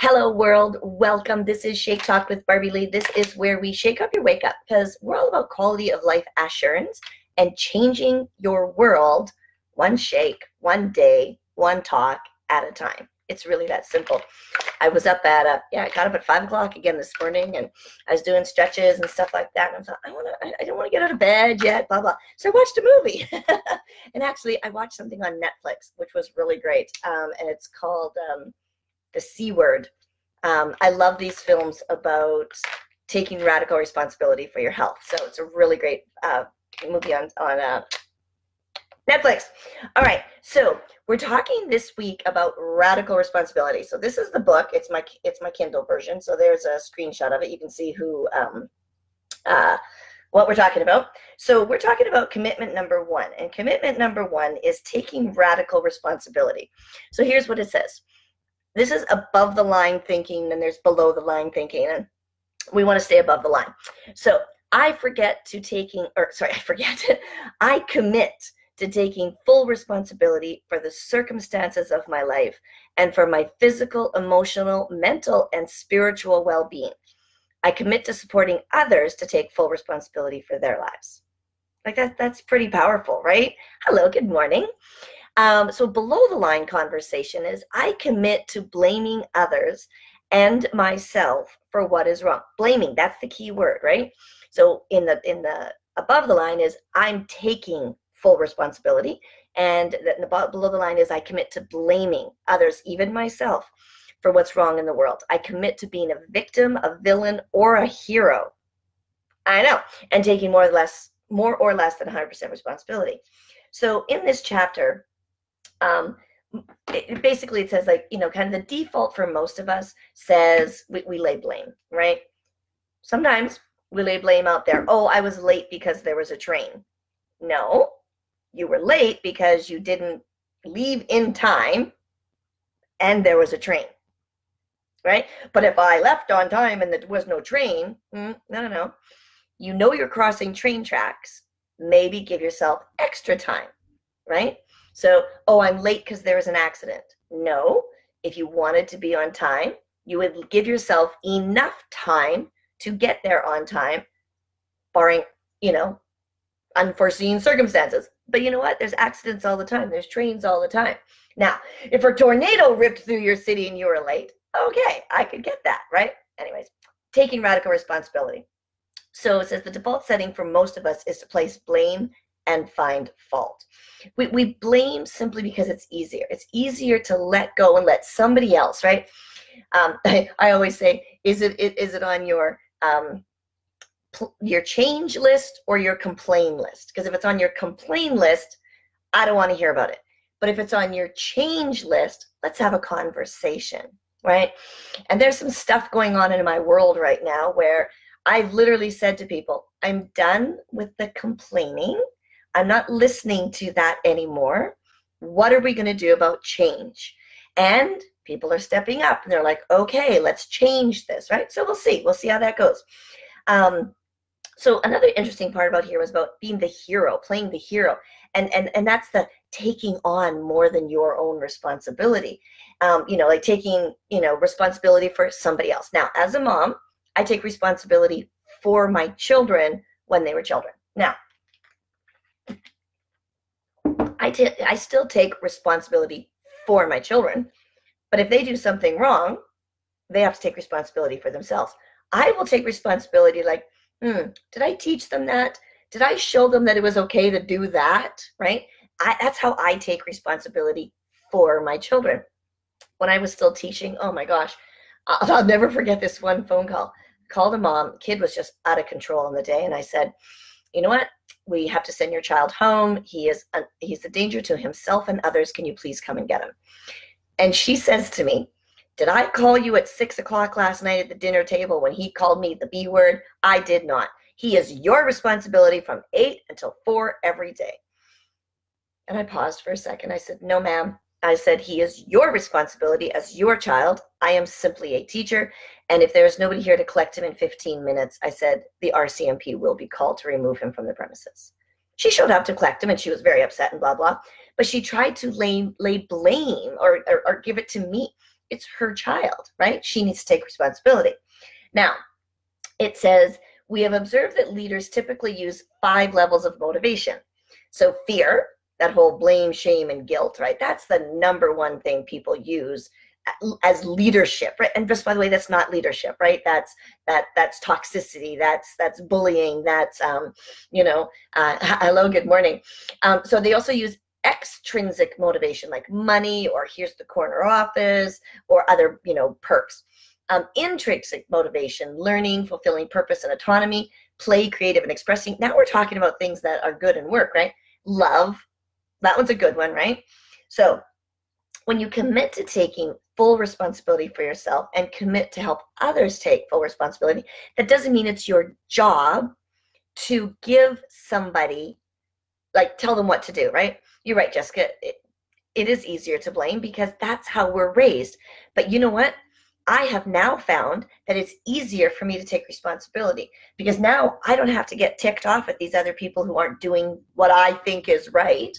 Hello world, welcome. This is Shake Talk with Barbie Lee. This is where we shake up your wake up because we're all about quality of life assurance and changing your world one shake, one day, one talk at a time. It's really that simple. I was up at, I got up at 5 o'clock again this morning and I was doing stretches and stuff like that. And I thought, I don't want to get out of bed yet, blah, blah. So I watched a movie. And actually I watched something on Netflix, which was really great. And it's called The C Word. I love these films about taking radical responsibility for your health. So it's a really great movie on Netflix. All right, so we're talking this week about radical responsibility. So this is the book. It's my Kindle version. So there's a screenshot of it. You can see who what we're talking about. So we're talking about commitment number 1, and commitment number 1 is taking radical responsibility. So here's what it says. This is above the line thinking, and there's below the line thinking, and we want to stay above the line. So I commit to taking full responsibility for the circumstances of my life and for my physical, emotional, mental, and spiritual well-being. I commit to supporting others to take full responsibility for their lives. Like that's pretty powerful, right? Hello, good morning. So below the line conversation is I commit to blaming others and myself for what is wrong. Blaming, that's the key word, right? So in the above the line is I'm taking full responsibility, and below the line is I commit to blaming others, even myself, for what's wrong in the world. I commit to being a victim, a villain, or a hero. I know, and taking more or less than 100% responsibility. So in this chapter, it says, like, kind of the default for most of us says we lay blame, right? Sometimes we lay blame out there. Oh, I was late because there was a train. No, you were late because you didn't leave in time and there was a train, right? But if I left on time and there was no train, no. You know you're crossing train tracks. Maybe give yourself extra time, right? So, oh, I'm late because there was an accident. No, if you wanted to be on time, you would give yourself enough time to get there on time, barring, unforeseen circumstances. But you know what? There's accidents all the time. There's trains all the time. Now, if a tornado ripped through your city and you were late, okay, I could get that, right? Anyways, taking radical responsibility. So it says the default setting for most of us is to place blame and find fault. We blame simply because it's easier. It's easier to let go and let somebody else, right? I always say, is it on your change list or your complain list? Because if it's on your complain list, I don't want to hear about it. But if it's on your change list, let's have a conversation, right? And there's some stuff going on in my world right now where I've literally said to people, I'm done with the complaining. I'm not listening to that anymore. What are we going to do about change? And people are stepping up and they're like, okay, let's change this, right? So we'll see. We'll see how that goes. So another interesting part about here was about being the hero, playing the hero. And that's the taking on more than your own responsibility. Like taking, responsibility for somebody else. Now, as a mom, I take responsibility for my children when they were children. Now, I still take responsibility for my children, but if they do something wrong, they have to take responsibility for themselves. I will take responsibility like, did I teach them that? Did I show them that it was okay to do that, right? That's how I take responsibility for my children. When I was still teaching, oh my gosh, I'll never forget this one phone call. Called a mom, kid was just out of control on the day, and I said, you know what? We have to send your child home. He's a danger to himself and others. Can you please come and get him? And she says to me, did I call you at 6 o'clock last night at the dinner table when he called me the B word? I did not. He is your responsibility from 8 until 4 every day. And I paused for a second. I said, no, ma'am. I said, he is your responsibility as your child. I am simply a teacher. And if there's nobody here to collect him in 15 minutes, I said, the RCMP will be called to remove him from the premises. She showed up to collect him and she was very upset and blah, blah. But she tried to lay blame or give it to me. It's her child, right? She needs to take responsibility. Now, it says, we have observed that leaders typically use 5 levels of motivation. So fear, that whole blame, shame, and guilt, right? That's the number one thing people use as leadership, right? And just by the way, that's not leadership, right? That's toxicity, that's bullying, that's hello, good morning. So they also use extrinsic motivation, like money, or here's the corner office, or other perks. Intrinsic motivation, learning, fulfilling purpose and autonomy, play, creative, and expressing. Now we're talking about things that are good and work, right? Love, that one's a good one, right? So when you commit to taking full responsibility for yourself and commit to help others take full responsibility, that doesn't mean it's your job to give somebody, like, tell them what to do, right? You're right, Jessica. It is easier to blame because that's how we're raised. But you know what? I have now found that it's easier for me to take responsibility, because now I don't have to get ticked off at these other people who aren't doing what I think is right,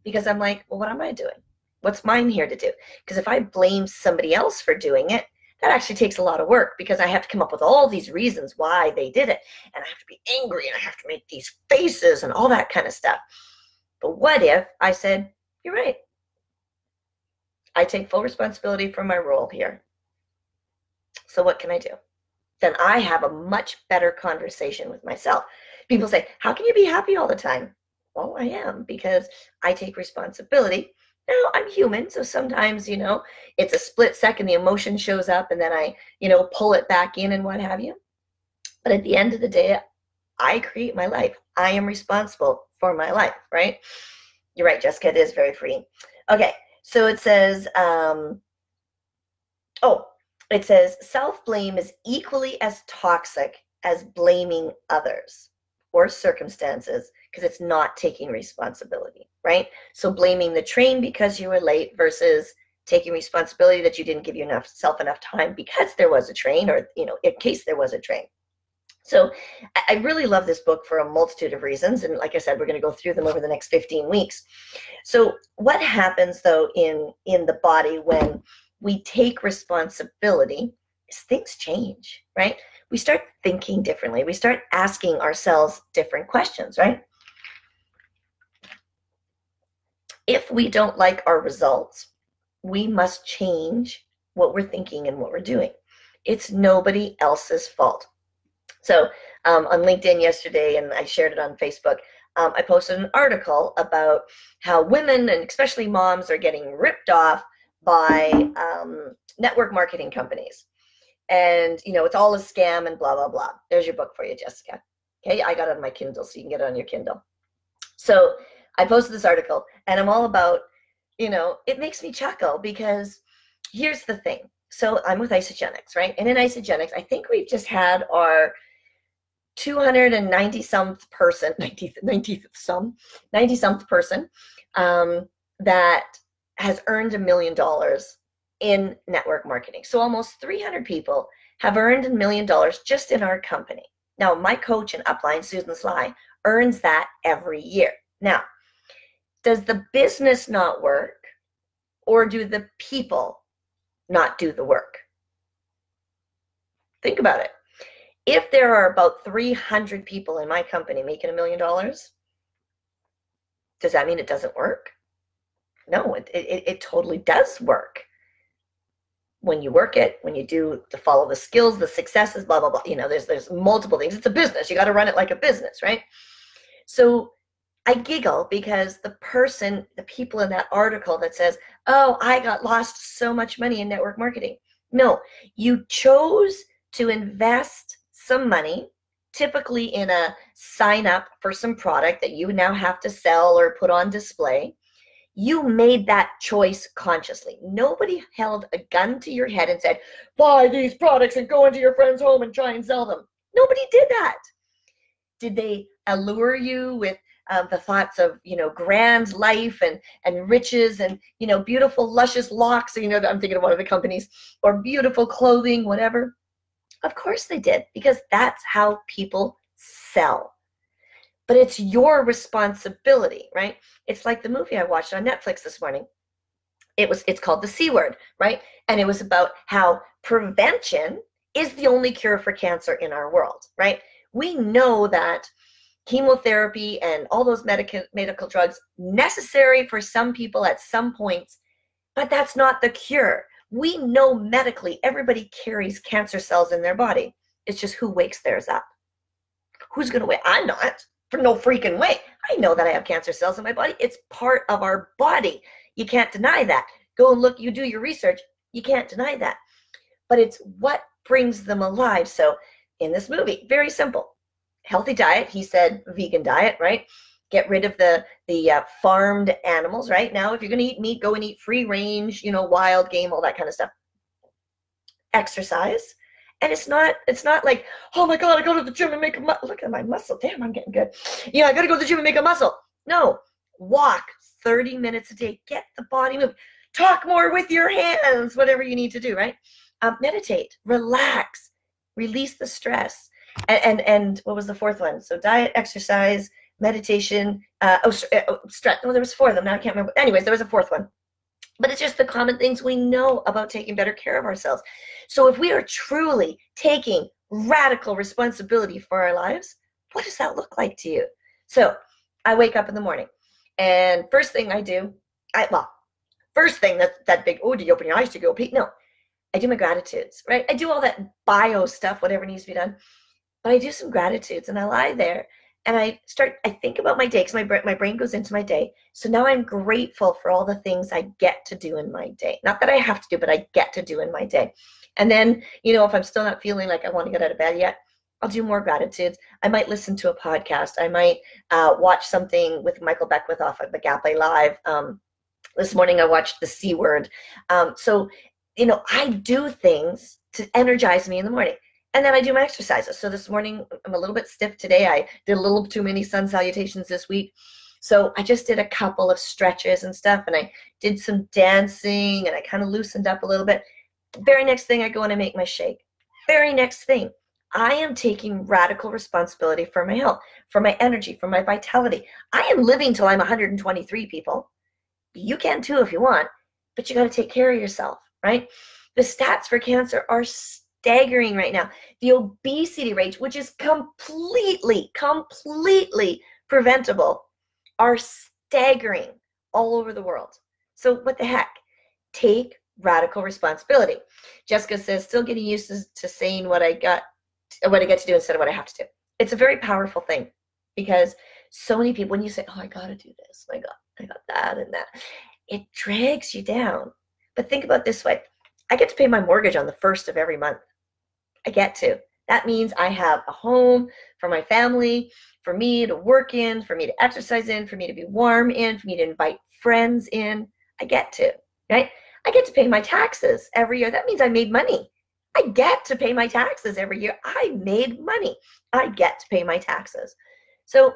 because I'm like, well, what am I doing? What's mine here to do? Because if I blame somebody else for doing it, that actually takes a lot of work, because I have to come up with all these reasons why they did it, and I have to be angry, and I have to make these faces and all that kind of stuff. But what if I said, you're right, I take full responsibility for my role here. So what can I do? Then I have a much better conversation with myself. People say, how can you be happy all the time? Well, I am, because I take responsibility. Now, I'm human, so sometimes, it's a split second, the emotion shows up, and then I, pull it back in and what have you. But at the end of the day, I create my life. I am responsible for my life, right? You're right, Jessica, it is very freeing. Okay, so it says, it says, self-blame is equally as toxic as blaming others or circumstances, because it's not taking responsibility, right? So blaming the train because you were late versus taking responsibility that you didn't give yourself enough time because there was a train, or, in case there was a train. So I really love this book for a multitude of reasons. And like I said, we're going to go through them over the next 15 weeks. So what happens, though, in the body when we take responsibility is things change, right? We start thinking differently. We start asking ourselves different questions, right? If we don't like our results, we must change what we're thinking and what we're doing. It's nobody else's fault. So on LinkedIn yesterday, and I shared it on Facebook, I posted an article about how women, and especially moms, are getting ripped off by network marketing companies. And, it's all a scam and blah, blah, blah. There's your book for you, Jessica. Okay, I got it on my Kindle, so you can get it on your Kindle. So I posted this article, and I'm all about, it makes me chuckle, because here's the thing. So I'm with Isagenix, right? And in Isagenix, I think we've just had our 290-someth person, 90-someth person that has earned $1 million in network marketing. So almost 300 people have earned $1 million just in our company. Now, my coach in Upline, Susan Sly, earns that every year. Now, does the business not work, or do the people not do the work? Think about it. If there are about 300 people in my company making $1 million, does that mean it doesn't work? No, it totally does work. When you work it, when you do to follow the skills, the successes, blah, blah, blah. There's multiple things. It's a business. You got to run it like a business, right? So I giggle because the people in that article that says, oh, I got lost so much money in network marketing. No, you chose to invest some money, typically in a sign up for some product that you now have to sell or put on display. You made that choice consciously. Nobody held a gun to your head and said, buy these products and go into your friend's home and try and sell them. Nobody did that. Did they allure you with the thoughts of, grand life and riches and, beautiful, luscious locks? I'm thinking of one of the companies, or beautiful clothing, whatever. Of course they did, because that's how people sell. But it's your responsibility, right? It's like the movie I watched on Netflix this morning. It's called the C Word, right? And it was about how prevention is the only cure for cancer in our world, right? We know that chemotherapy and all those medical drugs necessary for some people at some points, but that's not the cure. We know medically everybody carries cancer cells in their body. It's just who wakes theirs up. Who's going to wake? I'm not. For no freaking way. I know that I have cancer cells in my body. It's part of our body. You can't deny that. Go and look, you do your research. You can't deny that. But it's what brings them alive. So in this movie, very simple. Healthy diet. He said vegan diet, right? Get rid of the farmed animals, right? Now, if you're going to eat meat, go and eat free range, wild game, all that kind of stuff. Exercise. And it's not like, oh my God, I go to the gym and make a muscle. Look at my muscle. Damn, I'm getting good. I got to go to the gym and make a muscle. No, walk 30 minutes a day. Get the body moving. Talk more with your hands, whatever you need to do, right? Meditate, relax, release the stress. And what was the fourth one? So diet, exercise, meditation, stress. Oh, there was four of them. Now I can't remember. Anyways, there was a fourth one. But it's just the common things we know about taking better care of ourselves. So if we are truly taking radical responsibility for our lives, what does that look like to you? So I wake up in the morning, and first thing I do, first thing that big, oh, do you open your eyes to go pee? No, I do my gratitudes, right? I do all that bio stuff, whatever needs to be done. But I do some gratitudes, and I lie there, and I think about my day, because my brain goes into my day. So now I'm grateful for all the things I get to do in my day. Not that I have to do, but I get to do in my day. And then, if I'm still not feeling like I want to get out of bed yet, I'll do more gratitudes. I might listen to a podcast. I might watch something with Michael Beckwith off of Agape Live. This morning I watched the C Word. So, I do things to energize me in the morning. And then I do my exercises. So this morning, I'm a little bit stiff today. I did a little too many sun salutations this week. So I just did a couple of stretches and stuff, and I did some dancing, and I kind of loosened up a little bit. Very next thing, I go and I make my shake. Very next thing, I am taking radical responsibility for my health, for my energy, for my vitality. I am living till I'm 123, people. You can too if you want, but you got to take care of yourself, right? The stats for cancer are staggering right now. The obesity rates, which is completely preventable, are staggering all over the world. So what the heck? Take radical responsibility. Jessica says, still getting used to saying what I get to do instead of what I have to do. It's a very powerful thing, because so many people, when you say, oh, I got to do this, my God, I got that and that, it drags you down. But think about it this way. I get to pay my mortgage on the 1st of every month. I get to. That means I have a home for my family, for me to work in, for me to exercise in, for me to be warm in, for me to invite friends in. I get to, right? I get to pay my taxes every year. That means I made money. I get to pay my taxes every year. I made money. I get to pay my taxes. So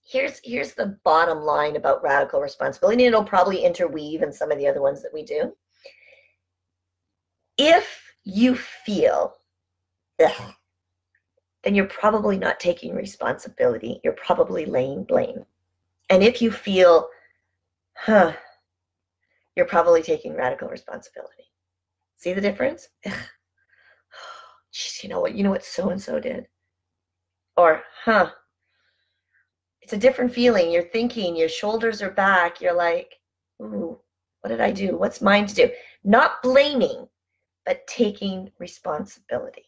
here's the bottom line about radical responsibility, and it'll probably interweave in some of the other ones that we do. If you feel then you're probably not taking responsibility. You're probably laying blame. And if you feel, you're probably taking radical responsibility. See the difference? Geez, you know what so-and-so did? Or, it's a different feeling. You're thinking, your shoulders are back. You're like, ooh, what did I do? What's mine to do? Not blaming, but taking responsibility.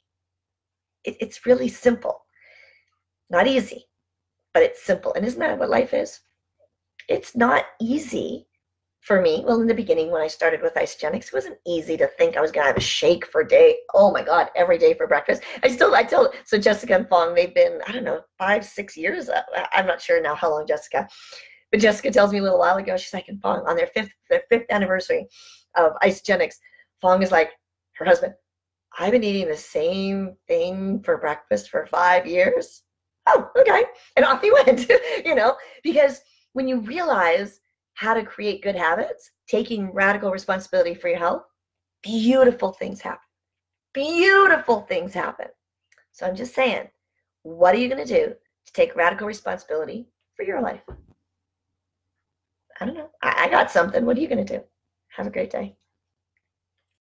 It's really simple. Not easy, but it's simple. And isn't that what life is? It's not easy for me. Well, in the beginning, when I started with Isagenix, it wasn't easy to think I was going to have a shake for a day. Oh my God, every day for breakfast. I tell, so Jessica and Fong, they've been, 5-6 years. I'm not sure now how long Jessica, but Jessica tells me a little while ago, she's like, and Fong, on their fifth anniversary of Isagenix, Fong is like, her husband, I've been eating the same thing for breakfast for 5 years. Oh, okay. And off he went, because when you realize how to create good habits, taking radical responsibility for your health, beautiful things happen. Beautiful things happen. So I'm just saying, what are you going to do to take radical responsibility for your life? I don't know. I got something. What are you going to do? Have a great day.